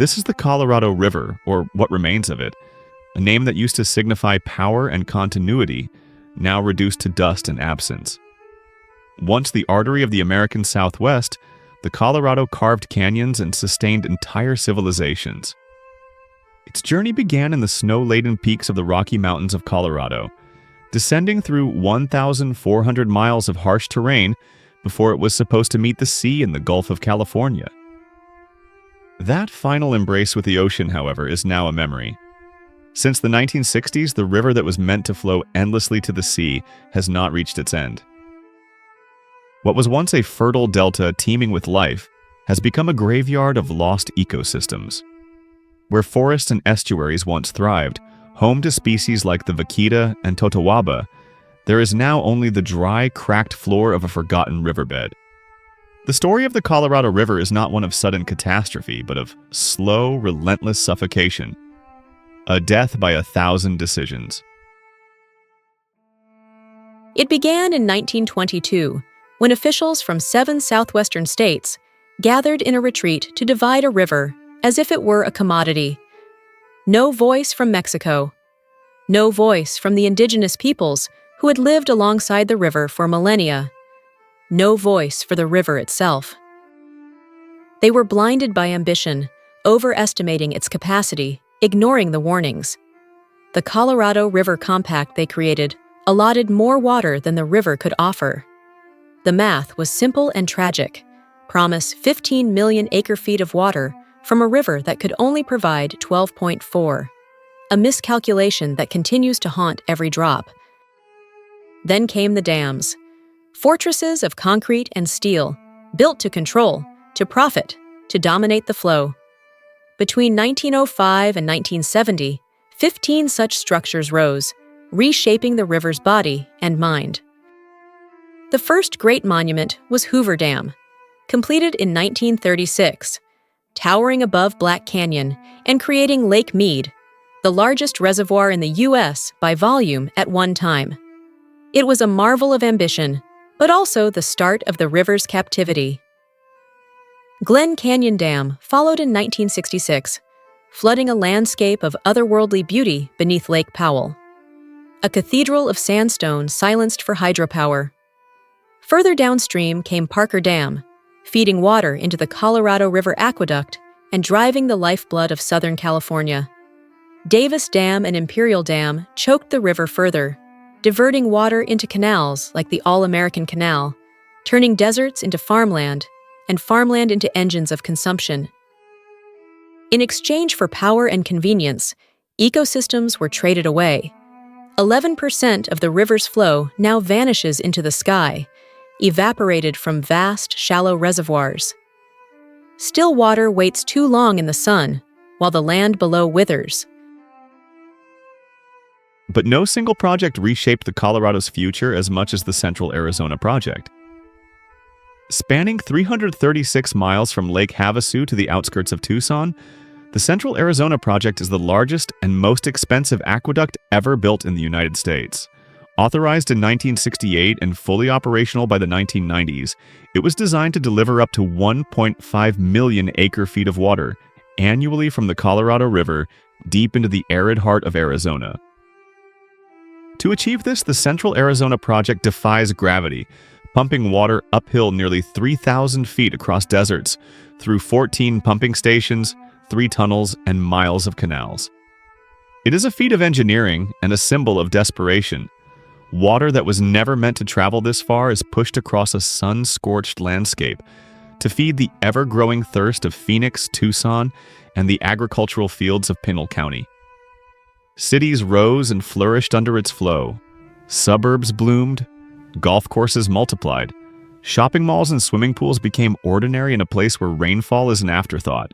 This is the Colorado River, or what remains of it, a name that used to signify power and continuity, now reduced to dust and absence. Once the artery of the American Southwest, the Colorado carved canyons and sustained entire civilizations. Its journey began in the snow-laden peaks of the Rocky Mountains of Colorado, descending through 1,400 miles of harsh terrain before it was supposed to meet the sea in the Gulf of California. That final embrace with the ocean, however, is now a memory. Since the 1960s, the river that was meant to flow endlessly to the sea has not reached its end. What was once a fertile delta teeming with life has become a graveyard of lost ecosystems. Where forests and estuaries once thrived, home to species like the vaquita and totawaba, there is now only the dry, cracked floor of a forgotten riverbed. The story of the Colorado River is not one of sudden catastrophe, but of slow, relentless suffocation. A death by 1,000 decisions. It began in 1922, when officials from 7 southwestern states gathered in a retreat to divide a river as if it were a commodity. No voice from Mexico. No voice from the indigenous peoples who had lived alongside the river for millennia. No voice for the river itself. They were blinded by ambition, overestimating its capacity, ignoring the warnings. The Colorado River Compact they created allotted more water than the river could offer. The math was simple and tragic. Promise 15 million acre-feet of water from a river that could only provide 12.4. A miscalculation that continues to haunt every drop. Then came the dams. Fortresses of concrete and steel, built to control, to profit, to dominate the flow. Between 1905 and 1970, 15 such structures rose, reshaping the river's body and mind. The first great monument was Hoover Dam, completed in 1936, towering above Black Canyon and creating Lake Mead, the largest reservoir in the U.S. by volume at one time. It was a marvel of ambition, but also the start of the river's captivity. Glen Canyon Dam followed in 1966, flooding a landscape of otherworldly beauty beneath Lake Powell. A cathedral of sandstone silenced for hydropower. Further downstream came Parker Dam, feeding water into the Colorado River Aqueduct and driving the lifeblood of Southern California. Davis Dam and Imperial Dam choked the river further, diverting water into canals like the All-American Canal, turning deserts into farmland and farmland into engines of consumption. In exchange for power and convenience, ecosystems were traded away. 11% of the river's flow now vanishes into the sky, evaporated from vast, shallow reservoirs. Still water waits too long in the sun, while the land below withers. But no single project reshaped the Colorado's future as much as the Central Arizona Project. Spanning 336 miles from Lake Havasu to the outskirts of Tucson, the Central Arizona Project is the largest and most expensive aqueduct ever built in the United States. Authorized in 1968 and fully operational by the 1990s, it was designed to deliver up to 1.5 million acre-feet of water annually from the Colorado River deep into the arid heart of Arizona. To achieve this, the Central Arizona Project defies gravity, pumping water uphill nearly 3,000 feet across deserts, through 14 pumping stations, 3 tunnels, and miles of canals. It is a feat of engineering and a symbol of desperation. Water that was never meant to travel this far is pushed across a sun-scorched landscape to feed the ever-growing thirst of Phoenix, Tucson, and the agricultural fields of Pinal County. Cities rose and flourished under its flow. Suburbs bloomed. Golf courses multiplied. Shopping malls and swimming pools became ordinary in a place where rainfall is an afterthought.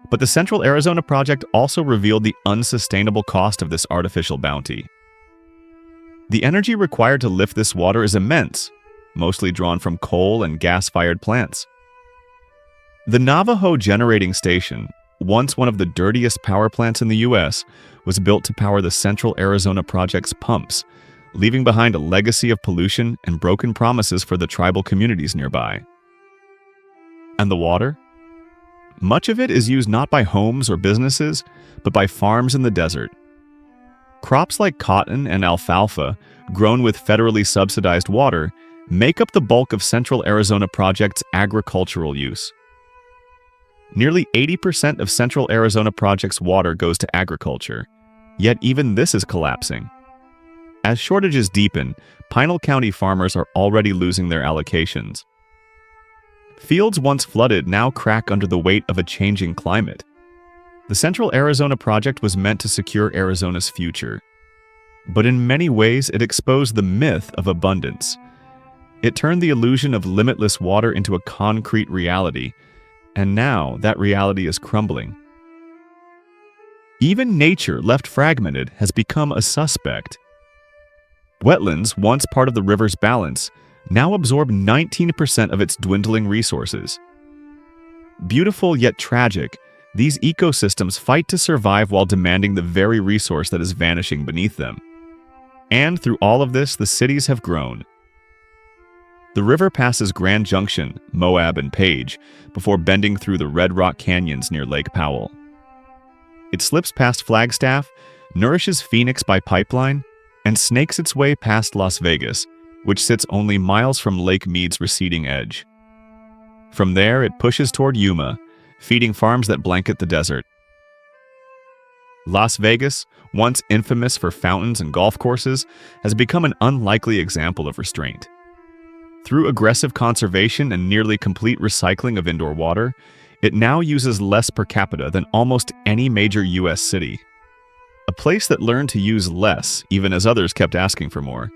But the Central Arizona Project also revealed the unsustainable cost of this artificial bounty. The energy required to lift this water is immense, mostly drawn from coal and gas-fired plants. The Navajo Generating Station, once one of the dirtiest power plants in the U.S., was built to power the Central Arizona Project's pumps, leaving behind a legacy of pollution and broken promises for the tribal communities nearby. And the water? Much of it is used not by homes or businesses, but by farms in the desert. Crops like cotton and alfalfa, grown with federally subsidized water, make up the bulk of Central Arizona Project's agricultural use. Nearly 80% of Central Arizona Project's water goes to agriculture, yet even this is collapsing. As shortages deepen, Pinal County farmers are already losing their allocations. Fields once flooded now crack under the weight of a changing climate. The Central Arizona Project was meant to secure Arizona's future. But in many ways, it exposed the myth of abundance. It turned the illusion of limitless water into a concrete reality, and now that reality is crumbling. Even nature, left fragmented, has become a suspect. Wetlands, once part of the river's balance, now absorb 19% of its dwindling resources. Beautiful yet tragic, these ecosystems fight to survive while demanding the very resource that is vanishing beneath them. And through all of this, the cities have grown. The river passes Grand Junction, Moab, and Page before bending through the Red Rock Canyons near Lake Powell. It slips past Flagstaff, nourishes Phoenix by pipeline, and snakes its way past Las Vegas, which sits only miles from Lake Mead's receding edge. From there, it pushes toward Yuma, feeding farms that blanket the desert. Las Vegas, once infamous for fountains and golf courses, has become an unlikely example of restraint. Through aggressive conservation and nearly complete recycling of indoor water, it now uses less per capita than almost any major U.S. city. A place that learned to use less, even as others kept asking for more.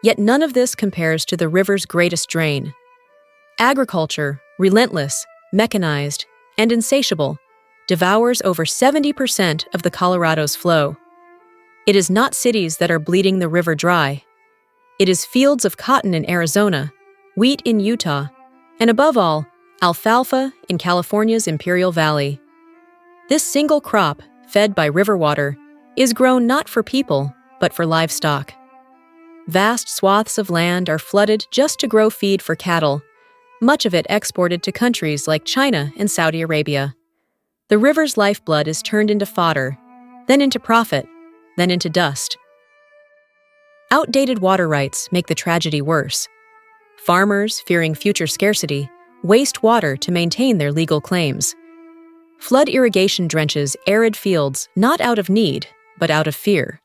Yet none of this compares to the river's greatest drain. Agriculture, relentless, mechanized, and insatiable, devours over 70% of the Colorado's flow. It is not cities that are bleeding the river dry. It is fields of cotton in Arizona, wheat in Utah, and above all, alfalfa in California's Imperial Valley. This single crop, fed by river water, is grown not for people, but for livestock. Vast swaths of land are flooded just to grow feed for cattle, much of it exported to countries like China and Saudi Arabia. The river's lifeblood is turned into fodder, then into profit, then into dust. Outdated water rights make the tragedy worse. Farmers, fearing future scarcity, waste water to maintain their legal claims. Flood irrigation drenches arid fields not out of need, but out of fear.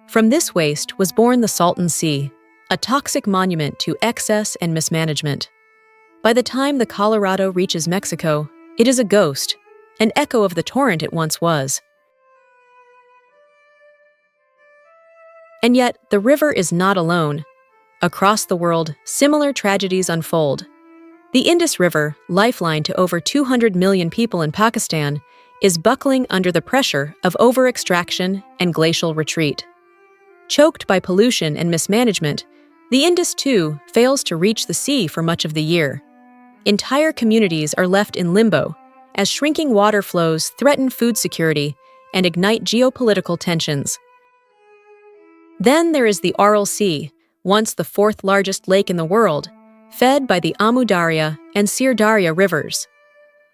From this waste was born the Salton Sea, a toxic monument to excess and mismanagement. By the time the Colorado reaches Mexico, it is a ghost, an echo of the torrent it once was. And yet, the river is not alone. Across the world, similar tragedies unfold. The Indus River, lifeline to over 200 million people in Pakistan, is buckling under the pressure of over-extraction and glacial retreat. Choked by pollution and mismanagement, the Indus, too, fails to reach the sea for much of the year. Entire communities are left in limbo as shrinking water flows threaten food security and ignite geopolitical tensions. Then there is the Aral Sea, once the fourth largest lake in the world, fed by the Amu Darya and Sir Darya rivers.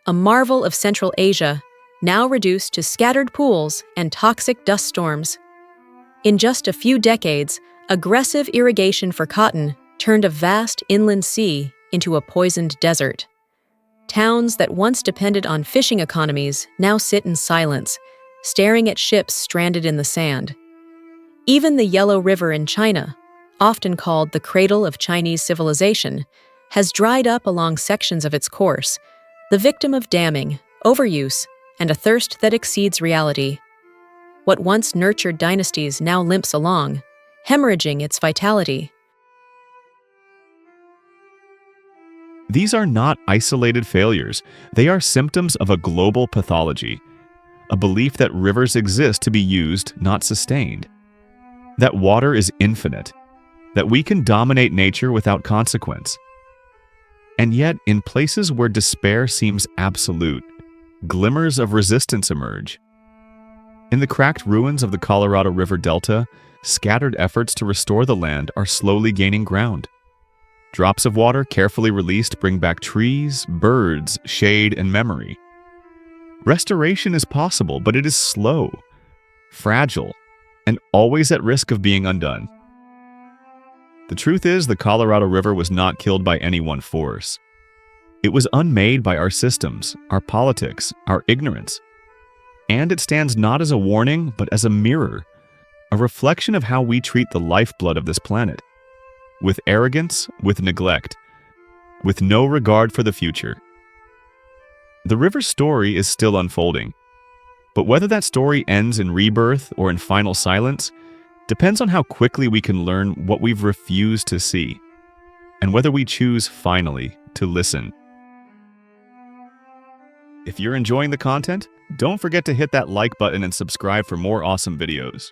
A marvel of Central Asia, now reduced to scattered pools and toxic dust storms. In just a few decades, aggressive irrigation for cotton turned a vast inland sea into a poisoned desert. Towns that once depended on fishing economies now sit in silence, staring at ships stranded in the sand. Even the Yellow River in China, often called the cradle of Chinese civilization, has dried up along sections of its course, the victim of damming, overuse, and a thirst that exceeds reality. What once nurtured dynasties now limps along, hemorrhaging its vitality. These are not isolated failures. They are symptoms of a global pathology, a belief that rivers exist to be used, not sustained, that water is infinite, that we can dominate nature without consequence. And yet, in places where despair seems absolute, glimmers of resistance emerge. In the cracked ruins of the Colorado River Delta, scattered efforts to restore the land are slowly gaining ground. Drops of water carefully released bring back trees, birds, shade, and memory. Restoration is possible, but it is slow, fragile, and always at risk of being undone. The truth is, the Colorado River was not killed by any one force. It was unmade by our systems, our politics, our ignorance. And it stands not as a warning, but as a mirror, a reflection of how we treat the lifeblood of this planet. With arrogance, with neglect, with no regard for the future. The river's story is still unfolding, but whether that story ends in rebirth or in final silence depends on how quickly we can learn what we've refused to see, and whether we choose finally to listen. If you're enjoying the content, don't forget to hit that like button and subscribe for more awesome videos.